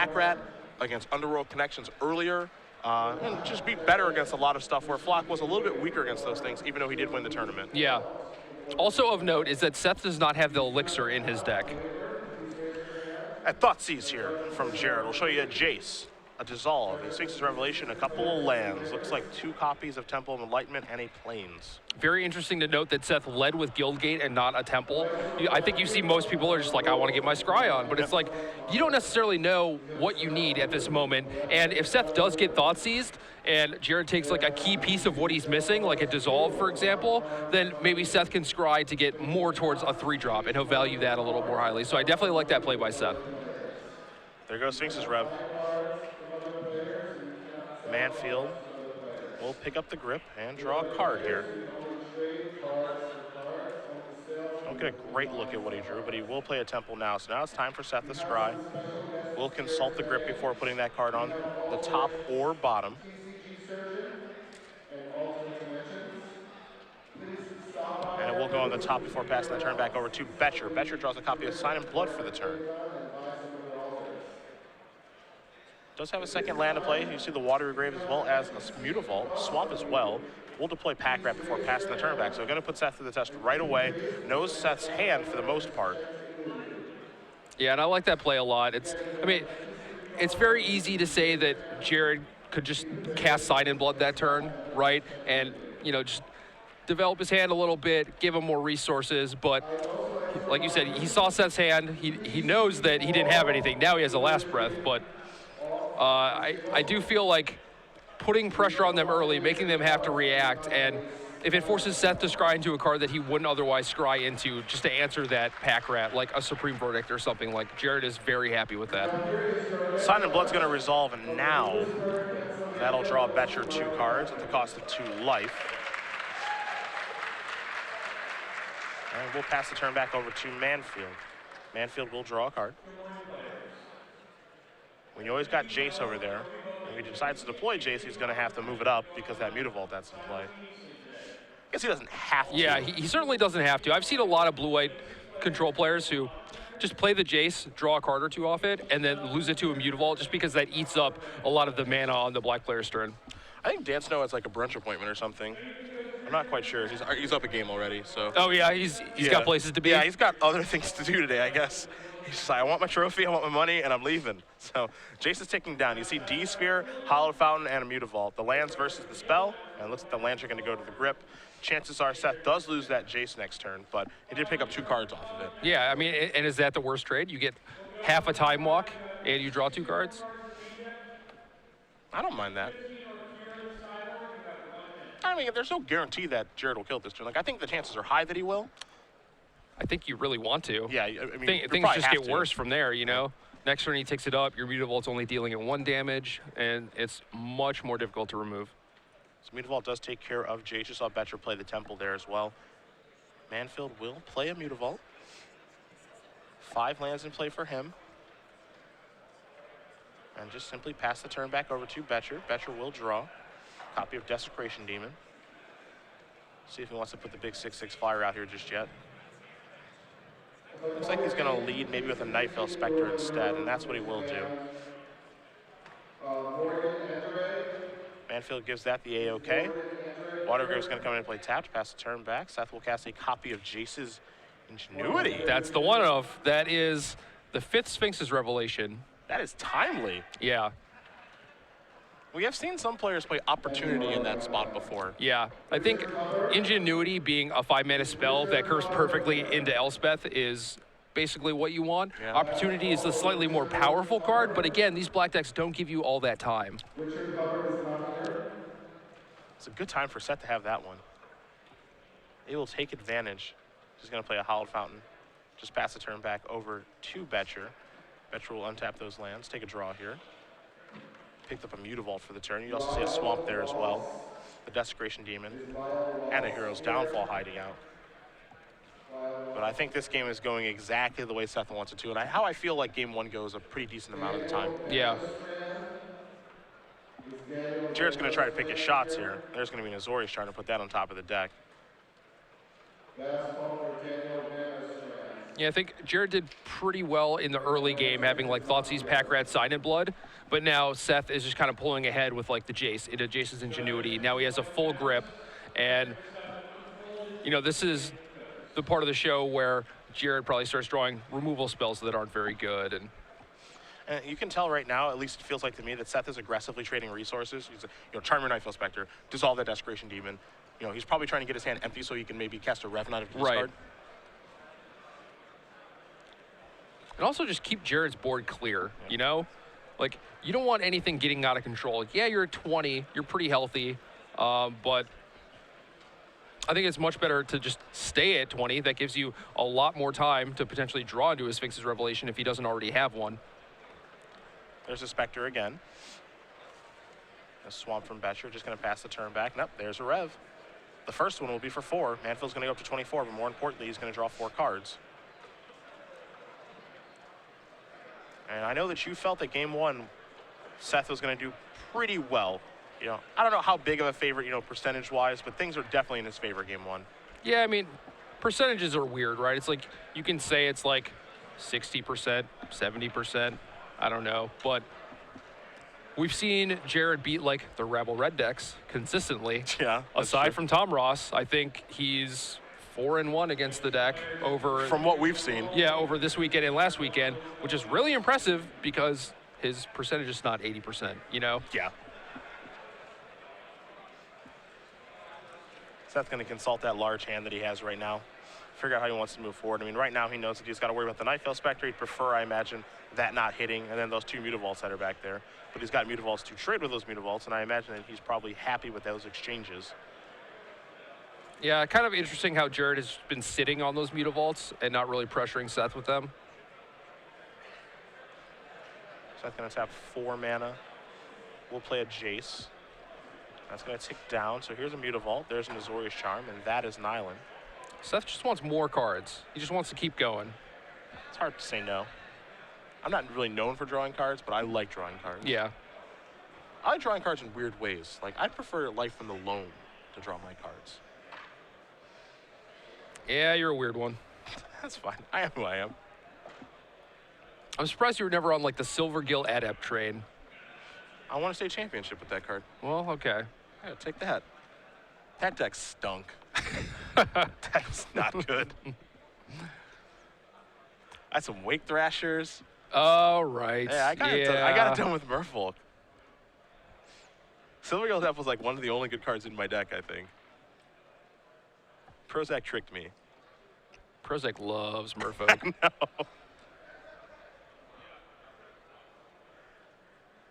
Pack Rat against Underworld Connections earlier, and just be better against a lot of stuff where Flock was a little bit weaker against those things, even though he did win the tournament. Yeah. Also of note is that Seth does not have the Elixir in his deck. At Thoughtseize here from Jared, we'll show you a Jace, a Dissolve, a Sphinx's Revelation, a couple of lands. Looks like 2 copies of Temple of Enlightenment and a Plains. Very interesting to note that Seth led with Guildgate and not a Temple. I think you see most people are just like, I want to get my Scry on, but it's like, you don't necessarily know what you need at this moment. And if Seth does get Thoughtseized, and Jared takes like a key piece of what he's missing, like a Dissolve, for example, then maybe Seth can Scry to get more towards a 3-drop, and he'll value that a little more highly. So I definitely like that play by Seth. There goes Sphinx's Rev. Manfield will pick up the grip and draw a card here. Don't get a great look at what he drew, but he will play a Temple now. So now it's time for Seth to Scry. We'll consult the grip before putting that card on the top or bottom. And it will go on the top before passing the turn back over to Boettcher. Boettcher draws a copy of Sign in Blood for the turn. Does have a second land to play. You see the Watery Grave as well as a Mutavault, Swamp as well. We'll deploy Pack Rat before passing the turn back. So we're gonna put Seth to the test right away. Knows Seth's hand for the most part. Yeah, and I like that play a lot. I mean, it's very easy to say that Jared could just cast Sign in Blood that turn, right? And, you know, just develop his hand a little bit, give him more resources, but like you said, he saw Seth's hand. He knows that he didn't have anything. Now he has a Last Breath, but I do feel like putting pressure on them early, making them have to react, and if it forces Seth to scry into a card that he wouldn't otherwise scry into just to answer that Pack Rat, like a Supreme Verdict or something, like Jared is very happy with that. Sign in Blood's gonna resolve now. That'll draw Boettcher 2 cards at the cost of 2 life. And we'll pass the turn back over to Manfield. Manfield will draw a card. When you always got Jace over there, if he decides to deploy Jace, he's gonna have to move it up because that Mutavault that's in play. I guess he doesn't have to. Yeah, he certainly doesn't have to. I've seen a lot of blue-white control players who just play the Jace, draw a card or 2 off it, and then lose it to a Mutavault just because that eats up a lot of the mana on the black player's turn. I think Dan Snow has like a brunch appointment or something. I'm not quite sure. He's up a game already, so. Oh yeah, he's got places to be. Yeah, he's got other things to do today, I guess. He's just like, I want my trophy, I want my money, and I'm leaving. So Jace is taking down. You see D-Sphere, Hollow Fountain, and a Mutavault. The lands versus the spell, and it looks like the lands are going to go to the grip. Chances are Seth does lose that Jace next turn, but he did pick up 2 cards off of it. Yeah, I mean, and is that the worst trade? You get half a Time Walk, and you draw 2 cards? I don't mind that. I mean, there's no guarantee that Jared will kill this turn. Like, I think the chances are high that he will. I think you really want to. Yeah, I mean, things just get worse from there, you know? Next turn he takes it up, your Mutavault's only dealing it 1 damage, and it's much more difficult to remove. So Mutavault does take care of Jace. You saw Boettcher play the Temple there as well. Manfield will play a Mutavault. 5 lands in play for him. And just simply pass the turn back over to Boettcher. Boettcher will draw. Copy of Desecration Demon. See if he wants to put the big 6/6 flyer out here just yet. Looks like he's going to lead maybe with a Nightfell Spectre instead, and that's what he will do. Manfield gives that the A-OK. Watergrave's going to come in and play tapped, pass the turn back. Seth will cast a copy of Jace's Ingenuity. That's the one of. That is the 5th Sphinx's Revelation. That is timely. Yeah. We have seen some players play Opportunity in that spot before. Yeah, I think Ingenuity being a 5-mana spell that curves perfectly into Elspeth is basically what you want. Yeah. Opportunity is the slightly more powerful card, but again, these black decks don't give you all that time. It's a good time for Seth to have that one. He will take advantage. He's going to play a Hallowed Fountain. Just pass the turn back over to Boettcher. Boettcher will untap those lands, take a draw here. Picked up a Mutavault for the turn. You also see a Swamp there as well. The Desecration Demon and a Hero's Downfall hiding out. But I think this game is going exactly the way Seth wants it to, and how I feel like game 1 goes a pretty decent amount of the time. Yeah. Jared's going to try to pick his shots here. There's going to be an Azorius trying to put that on top of the deck. Yeah, I think Jared did pretty well in the early game, having like Thoughtseize, Pack Rat, Silent Blood. But now Seth is just kind of pulling ahead with like the Jace, into Jace's ingenuity. Now he has a full grip, and you know, this is the part of the show where Jared probably starts drawing removal spells that aren't very good. And you can tell right now, at least it feels like to me, that Seth is aggressively trading resources. He's, Charm your Nightfell Spectre, dissolve that Desecration Demon. He's probably trying to get his hand empty so he can maybe cast a Revenant of discard. Right. And also just keep Jared's board clear, you know? Like, you don't want anything getting out of control. Yeah, you're at 20, you're pretty healthy, but I think it's much better to just stay at 20. That gives you a lot more time to potentially draw into a Sphinx's Revelation if he doesn't already have one. There's a Spectre again. A Swamp from Boettcher, just going to pass the turn back. Nope, there's a Rev. The first one will be for 4. Manfield's going to go up to 24, but more importantly, he's going to draw 4 cards. And I know that you felt that game 1, Seth was going to do pretty well. I don't know how big of a favorite, percentage-wise, but things are definitely in his favor game 1. Yeah, I mean, percentages are weird, right? It's like, you can say it's like 60%, 70%, I don't know. But we've seen Jared beat like the Rebel Red decks consistently. Yeah. Aside from Tom Ross, I think he's 4-1 against the deck over... From what we've seen. Yeah, over this weekend and last weekend, which is really impressive because his percentage is not 80%, Yeah. Seth's going to consult that large hand that he has right now, figure out how he wants to move forward. I mean, right now he knows that he's got to worry about the Nightveil Spectre. He'd prefer, I imagine, that not hitting, and then those 2 Mutavaults that are back there. But he's got Mutavaults to trade with those Mutavaults, and I imagine that he's probably happy with those exchanges. Yeah, kind of interesting how Jared has been sitting on those Mutavaults and not really pressuring Seth with them. Seth's going to tap 4 mana. We'll play a Jace. That's going to tick down. So here's a Mutavault. There's an Azorius Charm, and that is Nylon. Seth just wants more cards. He just wants to keep going. It's hard to say no. I'm not really known for drawing cards, but I like drawing cards. Yeah. I like drawing cards in weird ways. Like, I prefer Life from the Loam to draw my cards. Yeah, you're a weird one. That's fine. I am who I am. I'm surprised you were never on, like, the Silvergill Adept train. I want to stay championship with that card. Well, okay. Yeah, take that. That deck stunk. That's not good. I had some Wake Thrashers. Oh, right. Yeah, I got it done with Merfolk. Silvergill Adept was like one of the only good cards in my deck, I think. Prozac tricked me. Prozac loves Merfolk. No.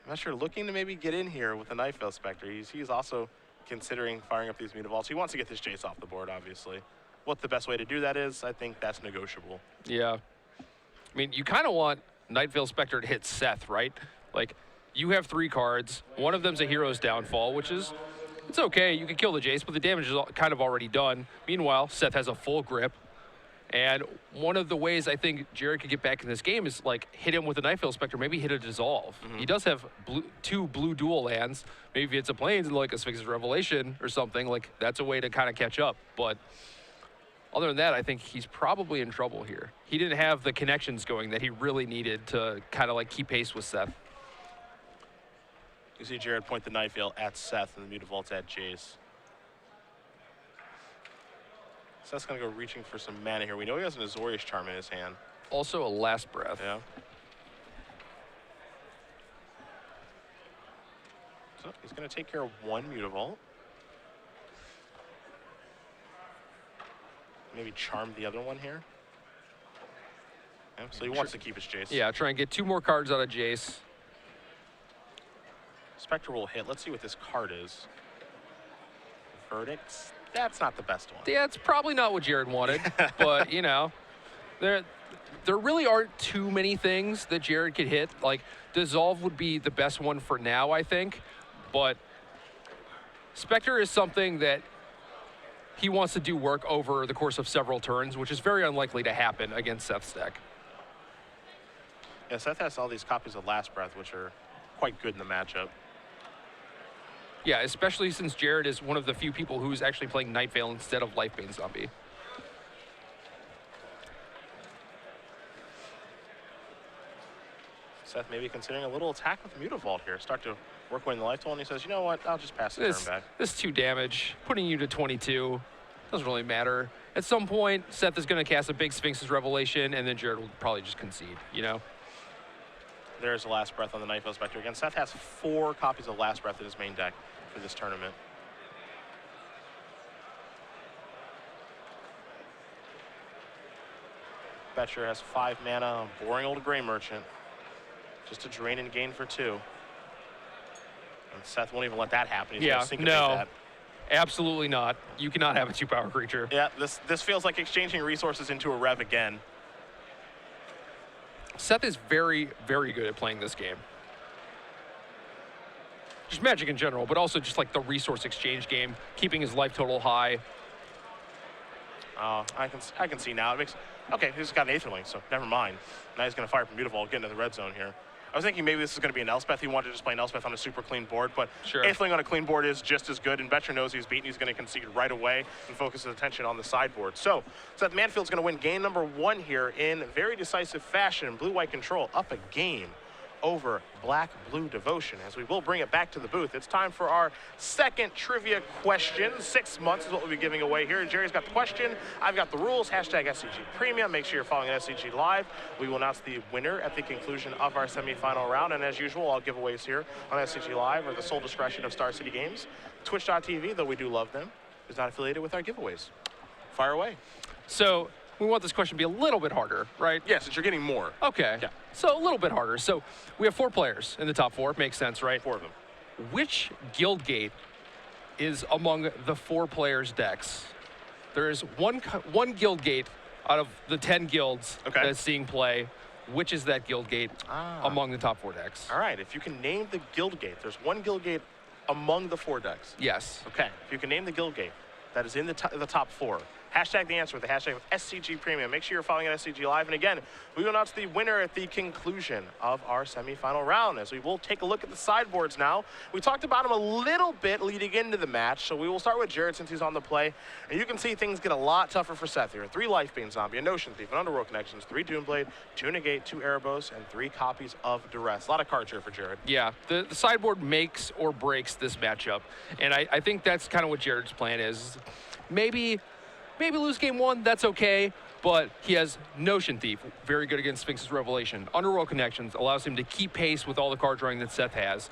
I'm not sure. Looking to maybe get in here with the Nightveil Spectre. He's also considering firing up these Mutavaults. He wants to get this Jace off the board, obviously. What the best way to do that is, I think that's negotiable. Yeah. I mean, you kind of want Nightveil Spectre to hit Seth, right? Like, you have 3 cards. One of them's a Hero's Downfall, which is, it's okay. You can kill the Jace, but the damage is kind of already done. Meanwhile, Seth has a full grip. And one of the ways I think Jared could get back in this game is, like, hit him with a Nightveil Spectre, maybe hit a Dissolve. He does have 2 blue dual lands. Maybe if it's a Plains and, like, a Sphinx's Revelation or something, like, that's a way to kind of catch up. But other than that, I think he's probably in trouble here. He didn't have the connections going that he really needed to kind of, like, keep pace with Seth. You see Jared point the Nightveil at Seth and the Mutavaults at Jace. Seth's going to go reaching for some mana here. We know he has an Azorius Charm in his hand. Also a Last Breath. Yeah. So he's going to take care of 1 Mutavault. Maybe charm the other one here. Yeah, so he wants to keep his Jace. Yeah, try and get 2 more cards out of Jace. Spectre will hit. Let's see what this card is. Verdicts. That's not the best one. Yeah, it's probably not what Jared wanted, but, you know, there really aren't too many things that Jared could hit. Like, Dissolve would be the best one for now, I think, but Spectre is something that he wants to do work over the course of several turns, which is very unlikely to happen against Seth's deck. Yeah, Seth has all these copies of Last Breath, which are quite good in the matchup. Yeah, especially since Jared is one of the few people who's actually playing Nightveil instead of Lifebane Zombie. Seth maybe considering a little attack with Mutavault here. Start to work away in the life total, and he says, you know what, I'll just pass the turn back. This 2 damage, putting you to 22, doesn't really matter. At some point, Seth is going to cast a big Sphinx's Revelation, and then Jared will probably just concede, you know? There's the Last Breath on the Nightfall Spectre. Again, Seth has 4 copies of Last Breath in his main deck for this tournament. Boettcher has 5 mana, boring old Gray Merchant. Just to drain and gain for 2. And Seth won't even let that happen. He's gonna syncopate that. Absolutely not. You cannot have a 2-power creature. Yeah, this feels like exchanging resources into a rev again. Seth is very, very good at playing this game. Just Magic in general, but also just like the resource exchange game, keeping his life total high. I can see now. It makes okay. He's got an Aetherling, so never mind. Now he's going to fire from Mutavault, get into the red zone here. I was thinking maybe this is going to be an Elspeth. He wanted to just play an Elspeth on a super clean board, but sure. Aetherling on a clean board is just as good, and Boettcher knows he's beaten. He's going to concede right away and focus his attention on the sideboard. So Seth Manfield's going to win game number 1 here in very decisive fashion. Blue-white control up a game over Black-Blue Devotion. As we will bring it back to the booth, it's time for our second trivia question. 6 months is what we'll be giving away here. Jerry's got the question, I've got the rules, hashtag SCG Premium. Make sure you're following SCG Live. We will announce the winner at the conclusion of our semifinal round, and as usual, all giveaways here on SCG Live are the sole discretion of Star City Games. Twitch.tv, though we do love them, is not affiliated with our giveaways. Fire away. So we want this question to be a little bit harder, right? Yes, since you're getting more. Okay. Yeah. So a little bit harder. So we have 4 players in the top 4. Makes sense, right? 4 of them. Which guild gate is among the 4 players' decks? There is one guild gate out of the 10 guilds that's seeing play. Which is that guild gate among the top 4 decks? All right. If you can name the guild gate, there's one guild gate among the 4 decks. Yes. Okay. If you can name the guild gate that is in the top 4. Hashtag the answer with the hashtag of SCG Premium. Make sure you're following at SCG Live. And again, we will announce the winner at the conclusion of our semifinal round, as we will take a look at the sideboards now. We talked about them a little bit leading into the match, so we will start with Jared since he's on the play. And you can see things get a lot tougher for Seth here. 3 Lifebane Zombie, a Notion Thief, an Underworld Connections, 3 Doomblade, 2 Negate, 2 Erebos, and 3 copies of Duress. A lot of cards here for Jared. Yeah, the sideboard makes or breaks this matchup. And I think that's kind of what Jared's plan is. Maybe lose game 1, that's okay, but he has Notion Thief, very good against Sphinx's Revelation. Underworld Connections allows him to keep pace with all the card drawing that Seth has.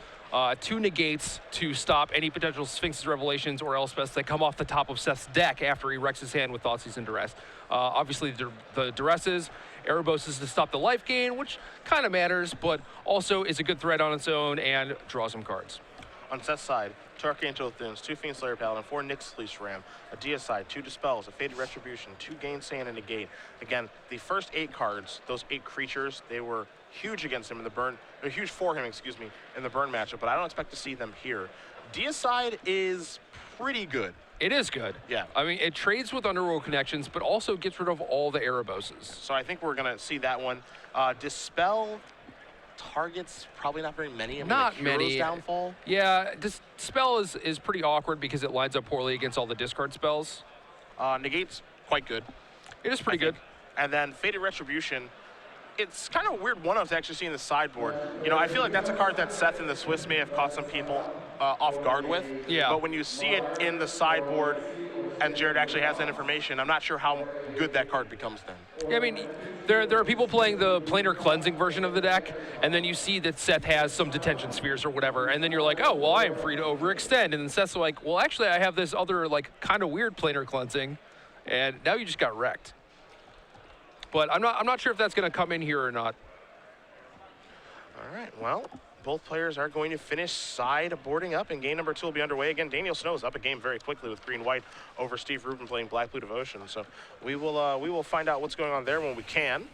2 Negates to stop any potential Sphinx's Revelations or Elspeths that come off the top of Seth's deck after he wrecks his hand with Thoughtseize and Duress. Obviously, the Duresses, Erebos is to stop the life gain, which kind of matters, but also is a good threat on its own and draws some cards. On Seth's side, 2 Arcane Thins, 2 Fiend Slayer Paladin, 4 Nyx Fleece Ram, a Deicide, 2 Dispels, a Faded Retribution, 2 Gainsay, and a Negate. Again, the first 8 cards, those 8 creatures, they were huge against him in the burn, or huge for him, excuse me, in the burn matchup, but I don't expect to see them here. Deicide is pretty good. It is good. Yeah. I mean, it trades with Underworld Connections, but also gets rid of all the Ereboses. So I think we're going to see that one. Dispel targets, probably not very many. I mean, not many. Downfall. Yeah, Dispel is pretty awkward because it lines up poorly against all the discard spells. Negate's quite good. It is pretty good. And then Faded Retribution, it's kind of a weird one-off to actually see in the sideboard. You know, I feel like that's a card that Seth and the Swiss may have caught some people off guard with. Yeah. But when you see it in the sideboard and Jared actually has that information, I'm not sure how good that card becomes then. Yeah, I mean, there are people playing the Planar Cleansing version of the deck, and then you see that Seth has some Detention Spheres or whatever, and then you're like, oh, well, I am free to overextend. And then Seth's like, well, actually, I have this other, like, kind of weird Planar Cleansing, and now you just got wrecked. But I'm not sure if that's going to come in here or not. All right, well, both players are going to finish sideboarding up, and game number 2 will be underway. Again, Daniel Snow's up a game very quickly with green-white over Steve Rubin playing Black-Blue Devotion. So we will find out what's going on there when we can.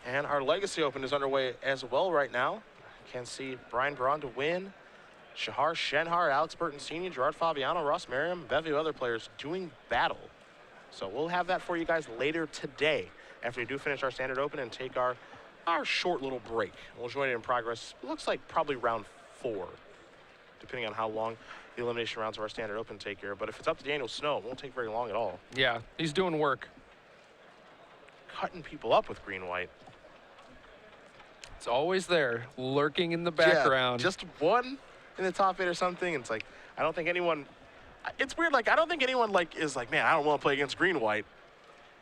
And our Legacy Open is underway as well right now. Can see Brian Braun to win, Shahar Shenhar, Alex Burton Sr., Gerard Fabiano, Ross Merriam, bevy of other players doing battle. So we'll have that for you guys later today after we do finish our Standard Open and take our short little break. We'll join it in progress. It looks like probably round 4, depending on how long the elimination rounds of our Standard Open take here. But if it's up to Daniel Snow, it won't take very long at all. Yeah, he's doing work. Cutting people up with green-white. It's always there, lurking in the background. Yeah, just one in the top 8 or something. And it's like, I don't think anyone, it's weird, like, I don't think anyone, like, is like, man, I don't want to play against green-white.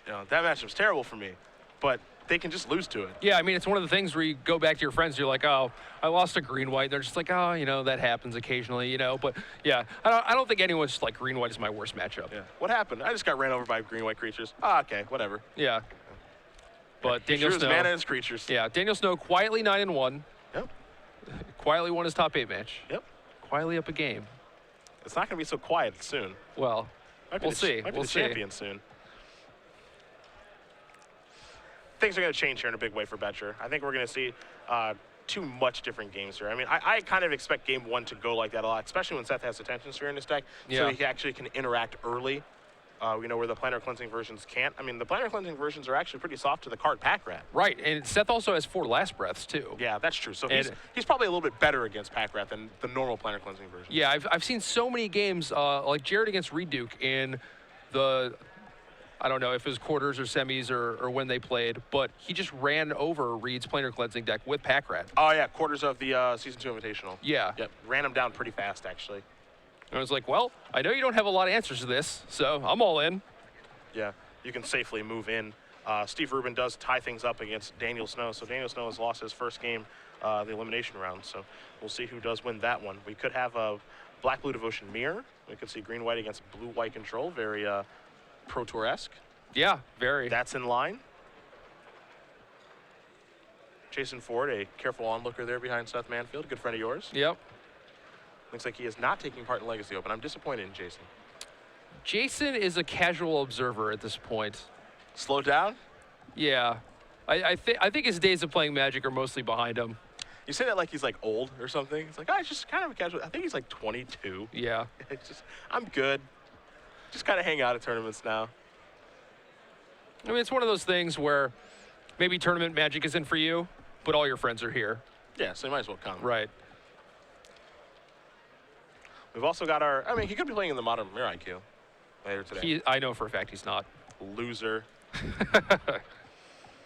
You know, that matchup's terrible for me. But they can just lose to it. Yeah, I mean, it's one of the things where you go back to your friends, you're like, oh, I lost to green-white. They're just like, oh, you know, that happens occasionally, you know. But, yeah, I don't think anyone's just like green-white is my worst matchup. Yeah. What happened? I just got ran over by green-white creatures. Ah, okay, whatever. Yeah. But Daniel Snow. Mana is creatures. Yeah, Daniel Snow quietly 9-1. Yep. Quietly won his top 8 match. Yep. Quietly up a game. It's not going to be so quiet soon. Well, we'll see. Might be We'll the see. champion soon. Things are going to change here in a big way for Boettcher. I think we're going to see 2 much different games here. I mean, I kind of expect game 1 to go like that a lot, especially when Seth has Attention Sphere in his deck, so he actually can interact early. You know, where the planar cleansing versions can't. I mean, the planar cleansing versions are actually pretty soft to the card pack rat. Right, and Seth also has 4 last breaths, too. Yeah, that's true. So he's probably a little bit better against pack rat than the normal planar cleansing version. Yeah, I've seen so many games, like Jared against Reduke in the, I don't know if it was quarters or semis or when they played, but he just ran over Reed's planar cleansing deck with pack rat. Oh, yeah, quarters of the Season 2 Invitational. Yeah. Yep, ran him down pretty fast, actually. And I was like, well, I know you don't have a lot of answers to this, so I'm all in. Yeah, you can safely move in. Steve Rubin does tie things up against Daniel Snow, so Daniel Snow has lost his first game, the elimination round, so we'll see who does win that one. We could have a Black-Blue Devotion mirror. We could see Green-White against Blue-White Control, very Pro Tour-esque. Yeah, very. That's in line. Jason Ford, a careful onlooker there behind Seth Manfield, a good friend of yours. Yep. Looks like he is not taking part in Legacy Open. I'm disappointed in Jason. Jason is a casual observer at this point. Slow down? Yeah. I think his days of playing Magic are mostly behind him. You say that like he's like old or something. It's like, oh, it's just kind of a casual. I think he's like 22. Yeah. It's just, I'm good. Just kind of hang out at tournaments now. I mean, it's one of those things where maybe tournament Magic isn't for you, but all your friends are here. Yeah, so you might as well come. Right. We've also got our, I mean, he could be playing in the Modern Mirror IQ later today. I know for a fact he's not. Loser.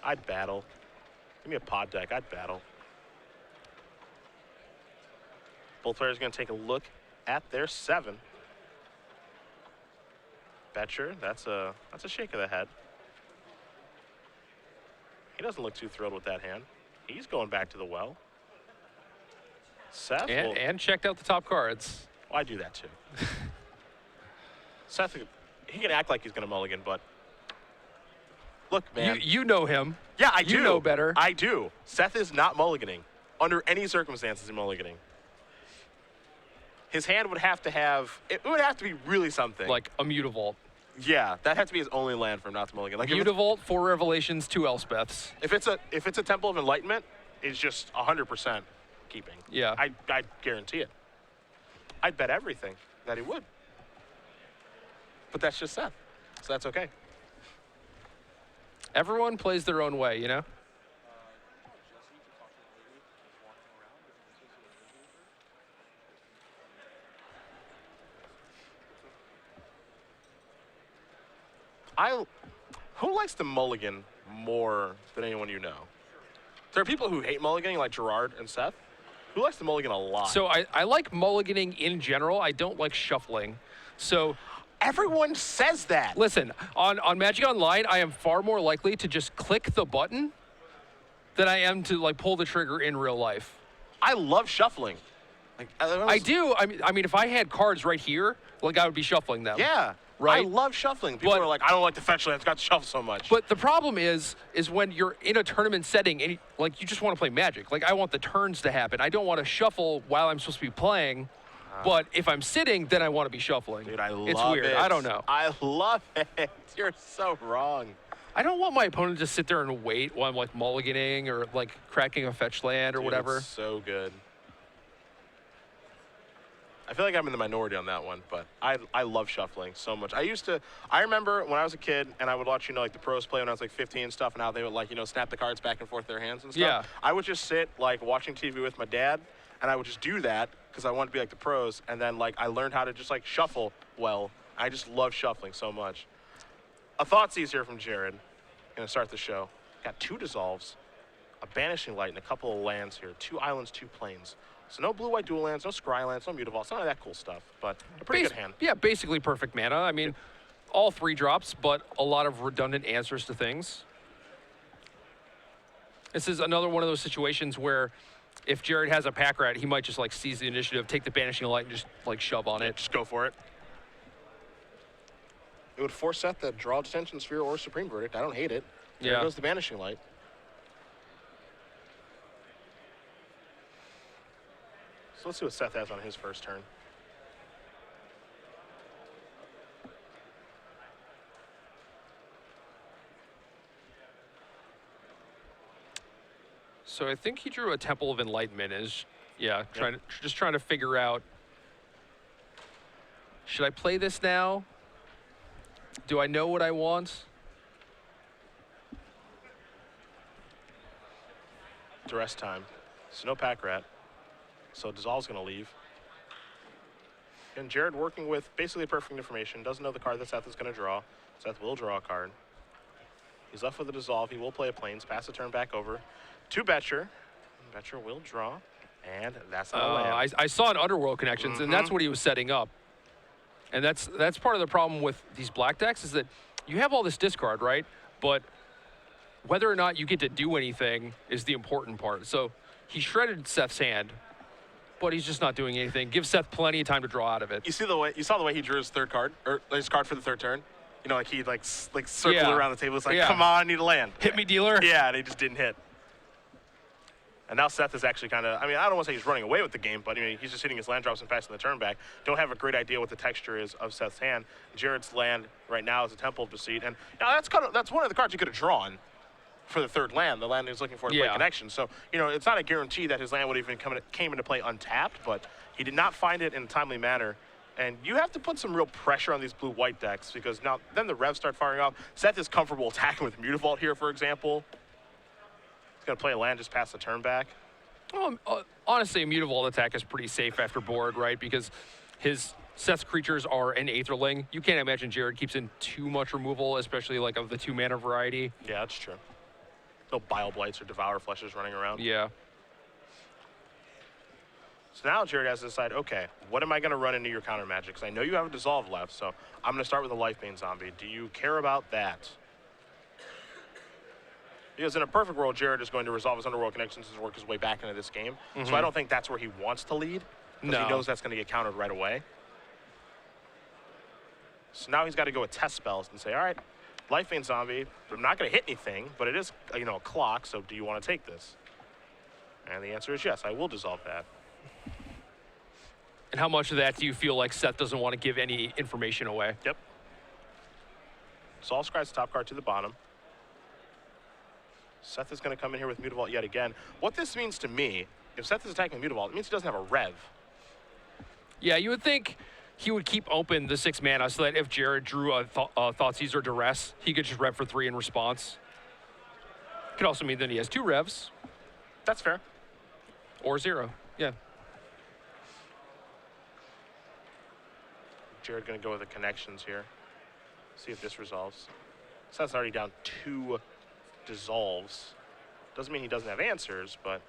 I'd battle. Give me a pod deck. I'd battle. Both players are going to take a look at their 7. Boettcher, that's a shake of the head. He doesn't look too thrilled with that hand. He's going back to the well. Seth and checked out the top cards. Well, I do that too. Seth, he can act like he's going to mulligan, but look, man. You know him. Yeah, I do. You know better. I do. Seth is not mulliganing under any circumstances in mulliganing. His hand would have to have, it would have to be really something. Like a Mutavault. Yeah, that has to be his only land for him not to mulligan. Like Mutavault, 4 Revelations, 2 Elspeths. If it's a Temple of Enlightenment, it's just 100% keeping. Yeah. I guarantee it. I'd bet everything that he would. But that's just Seth, so that's okay. Everyone plays their own way, you know? Who likes to mulligan more than anyone you know? There are people who hate mulliganing, like Gerard and Seth. Who likes to mulligan a lot? So I like mulliganing in general. I don't like shuffling. So everyone says that. Listen, on Magic Online, I am far more likely to just click the button than I am to like pull the trigger in real life. I love shuffling. Like, I do. I mean, if I had cards right here, like I would be shuffling them. Yeah. Right? I love shuffling. People are like, I don't like the fetch lands, got to shuffle so much. But the problem is when you're in a tournament setting and like you just want to play Magic. Like I want the turns to happen. I don't want to shuffle while I'm supposed to be playing. But if I'm sitting, then I want to be shuffling. Dude, I love it. It's weird. I don't know. I love it. You're so wrong. I don't want my opponent to sit there and wait while I'm like mulliganing or like cracking a fetch land or whatever. It's so good. I feel like I'm in the minority on that one, but I love shuffling so much. I remember when I was a kid and I would watch, like the pros play when I was like 15 and stuff, and how they would like, snap the cards back and forth their hands and stuff. Yeah. I would just sit like watching TV with my dad, and I would just do that because I wanted to be like the pros, and then like I learned how to just like shuffle well. I just love shuffling so much. A Thoughtseized here from Jared. Gonna start the show. Got 2 dissolves. a Banishing Light and a couple of lands here. 2 islands, 2 plains. So no blue-white dual lands, no scry lands, no mutavaults, none of that cool stuff, but a pretty good hand. Yeah, basically perfect mana. I mean, all 3 drops, but a lot of redundant answers to things. This is another one of those situations where if Jared has a pack rat, he might just like seize the initiative, take the Banishing Light, and just like shove on it. Just go for it. It would force Seth to draw Detention Sphere or Supreme Verdict. I don't hate it. There goes the Banishing Light. So let's see what Seth has on his first turn. So I think he drew a Temple of Enlightenment. Just trying to figure out, should I play this now? Do I know what I want? Duress time. So no pack rat. So Dissolve's going to leave. And Jared working with basically perfect information. Doesn't know the card that Seth is going to draw. Seth will draw a card. He's left with a Dissolve. He will play a Plains. Pass the turn back over to Boettcher. Boettcher will draw. And that's not a land. I saw an Underworld Connections, and that's what he was setting up. And that's part of the problem with these black decks is that you have all this discard, right? But whether or not you get to do anything is the important part. So he shredded Seth's hand, but he's just not doing anything. Give Seth plenty of time to draw out of it. You saw the way he drew his third card, or his card for the third turn. You know, like he circled around the table. It's like, come on, I need a land. Hit me, dealer. Yeah, and he just didn't hit. And now Seth is actually kind of, I mean, I don't want to say he's running away with the game, but he's just hitting his land drops and passing the turn back. Don't have a great idea what the texture is of Seth's hand. Jared's land right now is a Temple of Deceit, and that's one of the cards you could have drawn for the third land, the land he was looking for to play Connection. So, it's not a guarantee that his land would even came into play untapped, but he did not find it in a timely manner. And you have to put some real pressure on these blue-white decks because then the revs start firing off. Seth is comfortable attacking with Mutavault here, for example. He's going to play a land just past the turn back. Well, honestly, a Mutavault attack is pretty safe after board, right? Because Seth's creatures are an Aetherling. You can't imagine Jared keeps in too much removal, especially like of the 2-mana variety. Yeah, that's true. No Bile Blights or Devour Fleshes running around. Yeah. So now Jared has to decide, okay, what am I going to run into your counter magic? Because I know you have a Dissolve left, so I'm going to start with a Lifebane Zombie. Do you care about that? Because in a perfect world, Jared is going to resolve his Underworld Connections and work his way back into this game. So I don't think that's where he wants to lead, because he knows that's going to get countered right away. So now he's got to go with test spells and say, all right, Lifebane Zombie, I'm not going to hit anything, but it is, a clock, so do you want to take this? And the answer is yes, I will dissolve that. And how much of that do you feel like Seth doesn't want to give any information away? Yep. Solve Scribe's top card to the bottom. Seth is going to come in here with Mutavault yet again. What this means to me, if Seth is attacking Mutavault, it means he doesn't have a Rev. Yeah, you would think he would keep open the 6 mana so that if Jared drew a Thoughtseize or Duress, he could just Rev for 3 in response. Could also mean that he has 2 Revs. That's fair. Or 0, yeah. Jared going to go with the connections here. See if this resolves. Seth's already down 2 dissolves. Doesn't mean he doesn't have answers, but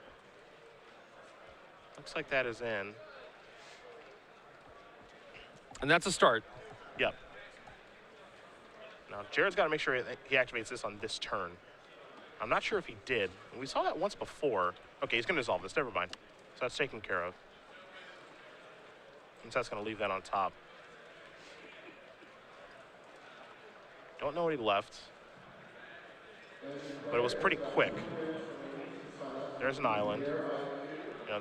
looks like that is in. And that's a start. Yep. Now, Jared's got to make sure he activates this on this turn. I'm not sure if he did. We saw that once before. Okay, he's going to dissolve this. Never mind. So that's taken care of. And Seth's going to leave that on top. Don't know what he left. But it was pretty quick. There's an island.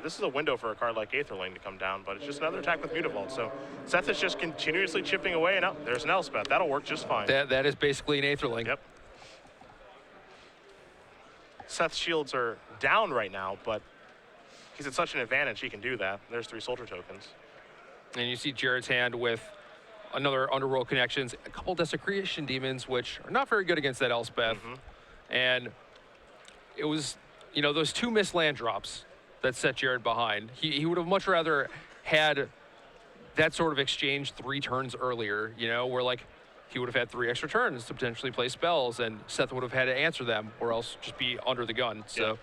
This is a window for a card like Aetherling to come down, but it's just another attack with Mutavault. So Seth is just continuously chipping away, and there's an Elspeth. That'll work just fine. That is basically an Aetherling. Yep. Seth's shields are down right now, but he's at such an advantage he can do that. There's 3 Soldier tokens. And you see Jared's hand with another Underworld Connections, a couple Desecration Demons, which are not very good against that Elspeth. And it was, those 2 missed land drops that set Jared behind. He would have much rather had that sort of exchange 3 turns earlier, where like he would have had 3 extra turns to potentially play spells, and Seth would have had to answer them or else just be under the gun. So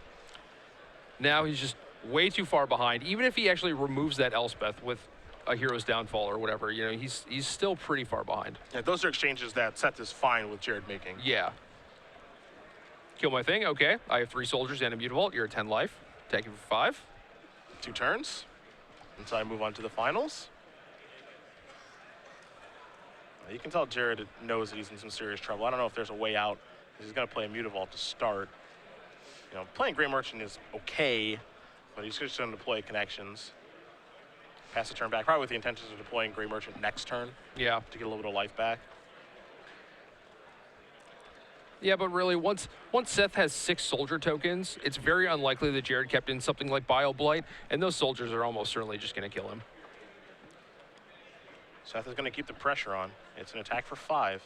Now he's just way too far behind. Even if he actually removes that Elspeth with a hero's downfall or whatever, you know, he's still pretty far behind. Yeah, those are exchanges that Seth is fine with Jared making. Yeah. Kill my thing. Okay. I have 3 soldiers and a mutavault. You're at 10 life. Take it for 5. 2 turns until I move on to the finals. You can tell Jared knows that he's in some serious trouble. I don't know if there's a way out. He's going to play a Mutavault to start. You know, playing Grey Merchant is okay, but he's just going to deploy connections. Pass the turn back, probably with the intentions of deploying Grey Merchant next turn. Yeah. To get a little bit of life back. Yeah, but really, once Seth has 6 soldier tokens, it's very unlikely that Jared kept in something like Bio Blight, and those soldiers are almost certainly just going to kill him. Seth is going to keep the pressure on. It's an attack for 5.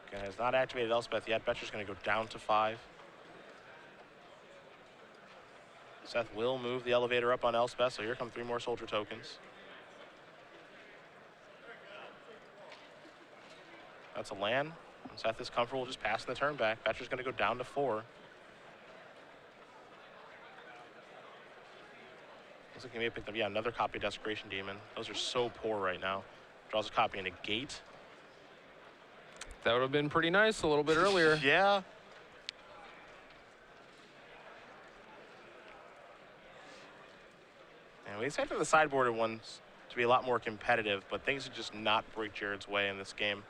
Okay, has not activated Elspeth yet. Boettcher's going to go down to 5. Seth will move the elevator up on Elspeth, so here come 3 more soldier tokens. That's a land. Seth is comfortable just passing the turn back. Boettcher's going to go down to 4. Looks like he may have picked up, yeah, another copy of Desecration Demon. Those are so poor right now. Draws a copy and a gate. That would have been pretty nice a little bit earlier. Yeah. And we expected the sideboarded ones to be a lot more competitive, but things did just not break Jared's way in this game.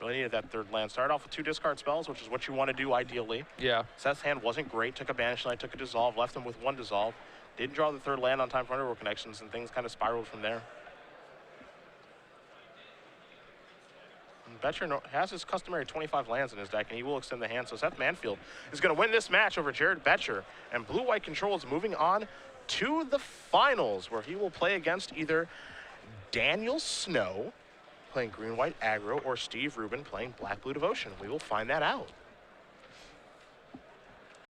Really needed that 3rd land. Started off with 2 discard spells, which is what you want to do ideally. Yeah. Seth's hand wasn't great. Took a Banish Light, took a Dissolve, left him with 1 Dissolve. Didn't draw the 3rd land on time for Underworld connections, and things kind of spiraled from there. And Boettcher has his customary 25 lands in his deck, and he will extend the hand. So Seth Manfield is going to win this match over Jared Boettcher. And Blue-White Control is moving on to the finals, where he will play against either Daniel Snow, playing Green-White Aggro, or Steve Rubin playing Black-Blue Devotion. We will find that out.